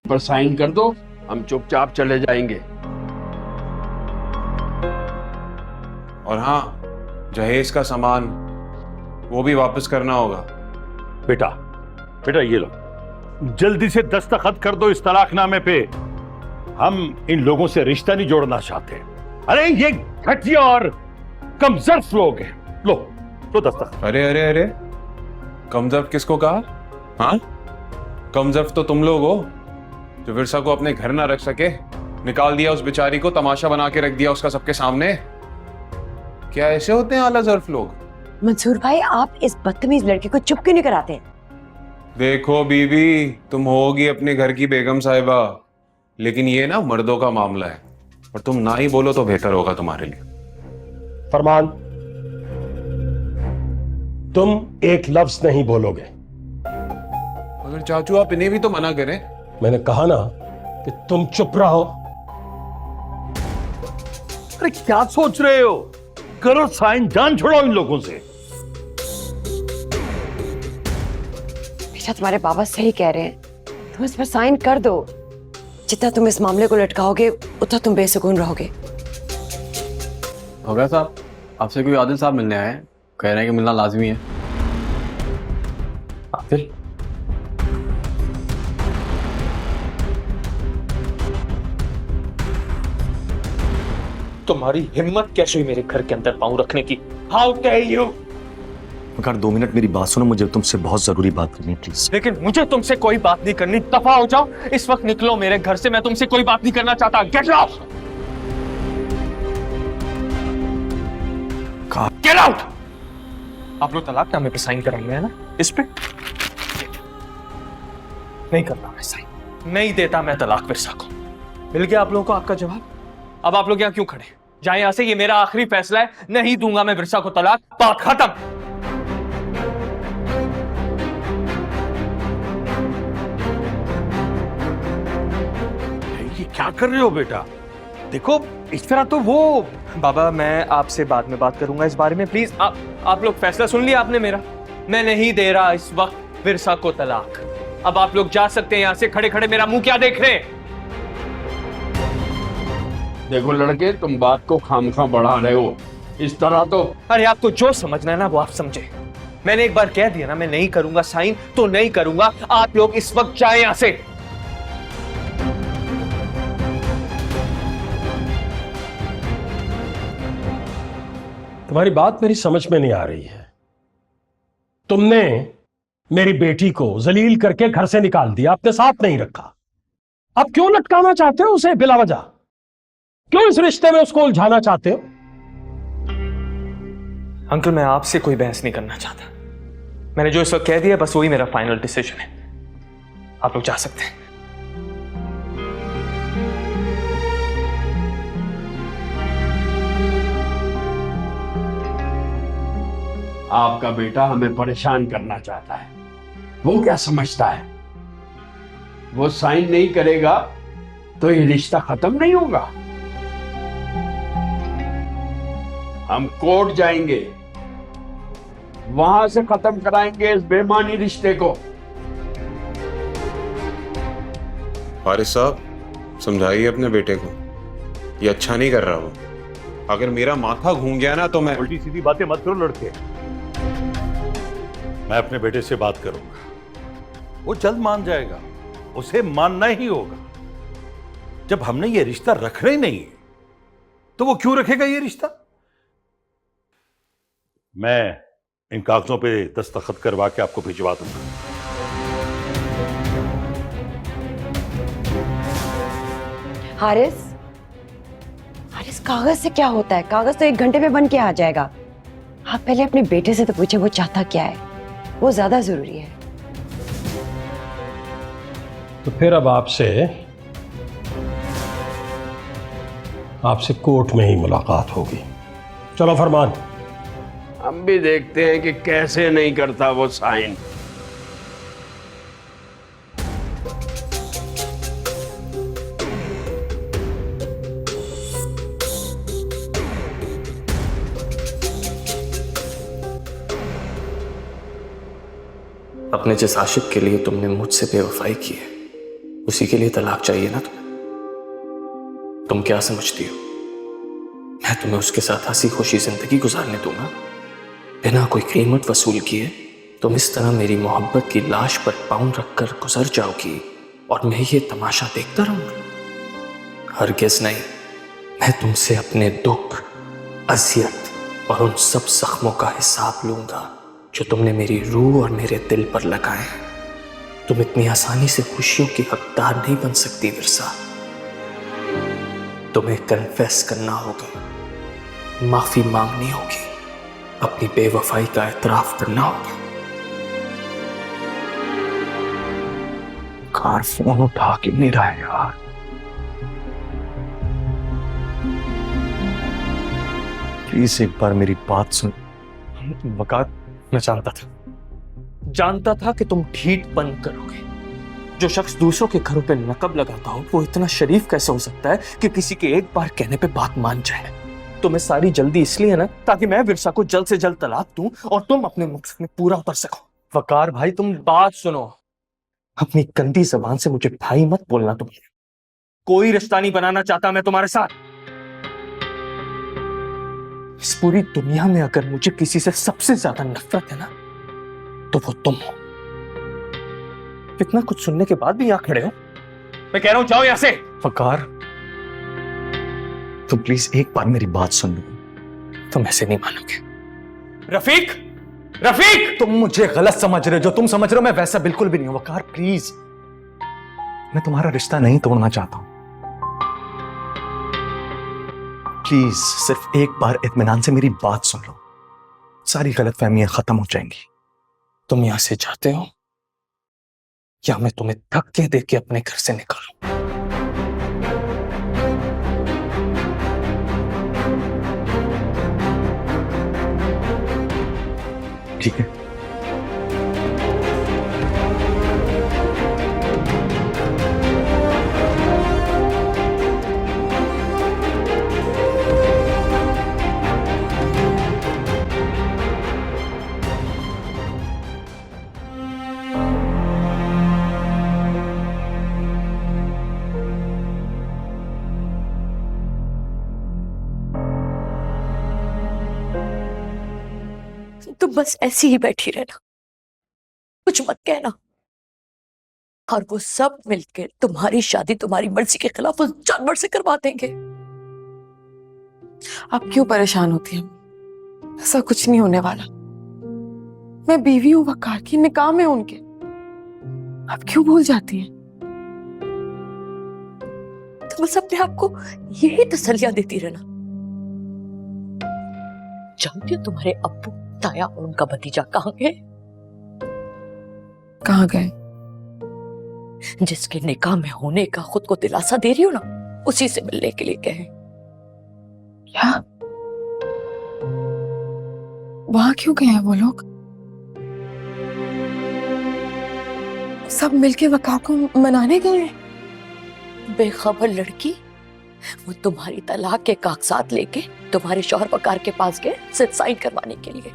पर साइन कर दो, हम चुपचाप चले जाएंगे। और हाँ, जहेज का सामान वो भी वापस करना होगा। बेटा बेटा ये लो, जल्दी से दस्तखत कर दो इस तलाकनामे पे। हम इन लोगों से रिश्ता नहीं जोड़ना चाहते। अरे ये घटिया और कमजोर लोग हैं। लो लो दस्तखत। अरे अरे अरे, कमजोर किसको कहा? हाँ, कमजोर तो तुम लोग हो जो विरसा को अपने घर ना रख सके, निकाल दिया उस बेचारी को, तमाशा बना के रख दिया उसका सबके सामने। क्या ऐसे होते हैं आला ज़र्फ लोग? मंसूर भाई, आप इस बदतमीज लड़के को चुप क्यों नहीं कराते? देखो बीबी, तुम होगी अपने घर की बेगम साहिबा, लेकिन ये ना मर्दों का मामला है, और तुम ना ही बोलो तो बेहतर होगा तुम्हारे लिए। फरमान, तुम एक लफ्ज नहीं बोलोगे। अगर चाचू आप इन्हें भी तो मना करें। मैंने कहा ना कि तुम चुप रहो। अरे क्या सोच रहे हो? करो साइन, जान छोड़ो इन लोगों से। बेटा, तुम्हारे बाबा सही कह रहे हैं, तुम इस पर साइन कर दो। जितना तुम इस मामले को लटकाओगे उतना तुम बेसुकून रहोगे। भगत साहब, आपसे कोई आदिल साहब मिलने आए हैं, कह रहे हैं कि मिलना लाजमी है। आदिल? तुम्हारी हिम्मत कैसे हुई मेरे घर के अंदर पांव रखने की? How dare you! मगर 2 मिनट मेरी बात सुनो, मुझे तुमसे बहुत जरूरी बात करनी है प्लीज। लेकिन मुझे तुमसे कोई बात नहीं करनी, दफा हो जाओ। इस वक्त निकलो मेरे घर से, मैं तुमसे कोई बात नहीं करना चाहता। Get out! Get out! आप लोग तलाकनामे पे साइन कराएंगे है ना? इस पे नहीं करता मैं साइन, नहीं देता मैं तलाक विरसा को। मिल गया आप लोगों को आपका जवाब। अब आप लोग यहाँ क्यों खड़े? जाए यहां से, ये मेरा आखिरी फैसला है। नहीं दूंगा मैं विरसा को तलाक, बात खत्म। ये क्या कर रहे हो बेटा? देखो इस तरह तो वो बाबा, मैं आपसे बाद में बात करूंगा इस बारे में, प्लीज। आप लोग फैसला सुन लिया आपने मेरा। मैं नहीं दे रहा इस वक्त विरसा को तलाक। अब आप लोग जा सकते हैं यहां से। खड़े खड़े मेरा मुंह क्या देख रहे हैं? देखो लड़के, तुम बात को खामखा बढ़ा रहे हो इस तरह तो। अरे आपको जो समझना है ना वो आप समझे। मैंने एक बार कह दिया ना, मैं नहीं करूंगा साइन तो नहीं करूंगा। आप लोग इस वक्त जाए यहां से। तुम्हारी बात मेरी समझ में नहीं आ रही है। तुमने मेरी बेटी को जलील करके घर से निकाल दिया, अपने साथ नहीं रखा। अब क्यों लटकाना चाहते हो उसे बिला वजह? क्यों इस रिश्ते में उसको उलझाना चाहते हो? अंकल, मैं आपसे कोई बहस नहीं करना चाहता। मैंने जो इस वक्त कह दिया बस वही मेरा फाइनल डिसीजन है। आप लोग जा सकते हैं। आपका बेटा हमें परेशान करना चाहता है। वो क्या समझता है? वो साइन नहीं करेगा तो ये रिश्ता खत्म नहीं होगा। हम कोर्ट जाएंगे, वहां से खत्म कराएंगे इस बेईमानी रिश्ते को। वारिस साहब, समझाइए अपने बेटे को, ये अच्छा नहीं कर रहा वो। अगर मेरा माथा घूम गया ना तो मैं। उल्टी सीधी बातें मत करो लड़के। मैं अपने बेटे से बात करूंगा, वो जल्द मान जाएगा। उसे मानना ही होगा। जब हमने ये रिश्ता रखना ही नहीं है तो वो क्यों रखेगा ये रिश्ता? मैं इन कागजों पे दस्तखत करवा के आपको भिजवा दूंगा। हारिस, हारिस, कागज से क्या होता है? कागज तो 1 घंटे में बन के आ जाएगा। आप पहले अपने बेटे से तो पूछे वो चाहता क्या है, वो ज्यादा जरूरी है। तो फिर अब आपसे कोर्ट में ही मुलाकात होगी। चलो फरमान। हम भी देखते हैं कि कैसे नहीं करता वो साइन। अपने जिस आशिक के लिए तुमने मुझसे बेवफाई की है, उसी के लिए तलाक चाहिए ना तुम्हें? तुम क्या समझती हो मैं तुम्हें उसके साथ हंसी खुशी जिंदगी गुजारने दूंगा बिना कोई कीमत वसूल किए? तुम इस तरह मेरी मोहब्बत की लाश पर पाँव रखकर गुजर जाओगी और मैं ये तमाशा देखता रहूंगा? हरगिज़ नहीं। मैं तुमसे अपने दुख, अजियत और उन सब जख्मों का हिसाब लूंगा जो तुमने मेरी रूह और मेरे दिल पर लगाए हैं। तुम इतनी आसानी से खुशियों की हकदार नहीं बन सकती विरसा। तुम्हें कन्फेस करना होगा, माफी मांगनी होगी, अपनी बेवफाई का एतराफ करना होगा। कार फोन उठा के नहीं रहा है यार। प्लीज एक बार मेरी बात सुन। वकार, मैं जानता था कि तुम ढीठ बंद करोगे। जो शख्स दूसरों के घरों पे नकब लगाता हो वो इतना शरीफ कैसे हो सकता है कि किसी के एक बार कहने पे बात मान जाए? तुम्हें सारी जल्दी इसलिए है ना ताकि मैं विरसा को जल्द से जल्द तलाक दूं और तुम अपने मकसद में पूरा उतर सको। वकार भाई तुम बात सुनो, अपनी गंदी जबान से मुझे भाई मत बोलना। तुम कोई रिश्ता नहीं बनाना चाहता मैं तुम्हारे साथ। इस पूरी दुनिया में अगर मुझे किसी से सबसे ज्यादा नफरत है ना तो वो तुम हो। इतना कुछ सुनने के बाद भी यहां खड़े हो। मैं कह रहा हूं जाओ यहां से। वकार, तुम प्लीज एक बार मेरी बात सुन लो। तुम ऐसे नहीं मानोगे। रफीक, रफीक! तुम मुझे गलत समझ रहे हो। जो तुम समझ रहे हो मैं वैसा बिल्कुल भी नहीं हूं। वकार प्लीज, मैं तुम्हारा रिश्ता नहीं तोड़ना चाहता हूं। प्लीज सिर्फ एक बार इत्मीनान से मेरी बात सुन लो, सारी गलतफहमियां खत्म हो जाएंगी। तुम यहां से जाते हो या मैं तुम्हें धक्के देके अपने घर से निकालूं? ठीक है। तुम बस ऐसी ही बैठी रहना, कुछ मत कहना, और वो सब मिलकर तुम्हारी शादी तुम्हारी मर्जी के खिलाफ उस जानवर से करवा देंगे। आप क्यों परेशान होती हैं? ऐसा कुछ नहीं होने वाला। मैं बीवी हूं वकार की, निकाह में उनके। आप क्यों भूल जाती हैं? तो बस अपने आप को यही तसल्लियां देती रहना। जानती हो तुम्हारे अब्बू, ताया और उनका भतीजा कहाँ गए? कहाँ गए? जिसके निकाह में होने का खुद को दिलासा दे रही हो ना, उसी से मिलने के लिए गए। क्या? वहां क्यों गए हैं वो लोग? सब मिलके वकार को मनाने गए हैं? बेखबर लड़की, वो तुम्हारी तलाक के कागजात लेके तुम्हारे शौहर वकार के पास गए सिर्फ साइन करवाने के लिए।